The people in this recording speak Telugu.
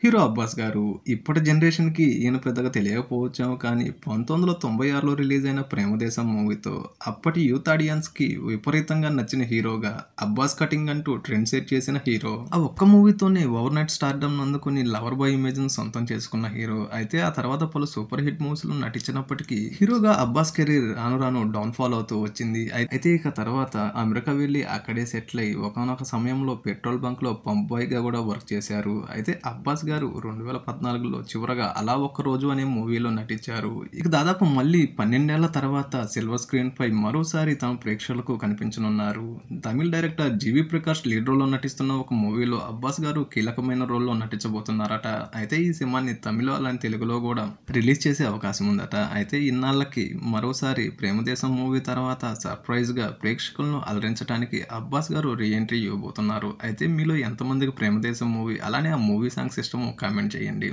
హీరో 'అబ్బాస్' గారు ఇప్పటి జనరేషన్‌కి ఈయన పెద్దగా తెలియకపోవచ్చేమో కానీ 1996లో రిలీజ్ అయిన 'ప్రేమదేశం' మూవీతో అప్పటి యూత్ ఆడియన్స్‌కి విపరీతంగా నచ్చిన హీరోగా 'అబ్బాస్ కటింగ్' అంటూ ట్రెండ్ సెట్ చేసిన హీరో. ఆ ఒక్క మూవీతోనే ఓవర్ నైట్ స్టార్డమ్‌ని అందుకుని లవర్ బాయ్ ఇమేజ్‌ని సొంతం చేసుకున్న హీరో. అయితే ఆ తర్వాత పలు సూపర్ హిట్ మూవీస్‌లో నటించినప్పటికీ హీరోగా 'అబ్బాస్' కెరీర్ రాను రాను డౌన్ ఫాల్ అవుతూ వచ్చింది. అయితే ఇక తర్వాత అమెరికా వెళ్లి అక్కడే సెటిల్ అయ్యి ఒకానొక సమయంలో పెట్రోల్ బంక్‌లో పంప్ బాయ్‌గా కూడా వర్క్ చేశారు. అయితే 'అబ్బాస్' గారు 2014లో చివరగా 'అలా ఒక్కరోజు' అనే మూవీలో నటించారు. ఇక దాదాపు మళ్ళీ 12 ఏళ్ల తర్వాత సిల్వర్ స్క్రీన్‌పై మరోసారి తమ ప్రేక్షకులకు కనిపించనున్నారు. తమిళ్ డైరెక్టర్ 'జీవి ప్రకాష్' లీడ్ రోల్‌లో నటిస్తున్న ఒక మూవీలో 'అబ్బాస్' గారు కీలకమైన రోల్‌లో నటించబోతున్నారట. అయితే ఈ సినిమాని తమిళ్ అలానే తెలుగులో కూడా రిలీజ్ చేసే అవకాశం ఉందట. అయితే ఇన్నాళ్లకి మరోసారి 'ప్రేమదేశం' మూవీ తర్వాత సర్ప్రైజ్‌గా ప్రేక్షకులను అలరించడానికి 'అబ్బాస్' గారు రీ ఎంట్రీ ఇవ్వబోతున్నారు. అయితే మీలో ఎంతమందికి 'ప్రేమదేశం' మూవీ అలానే ఆ మూవీ సాంగ్స్ ఇష్టమో కామెంట్ చేయండి.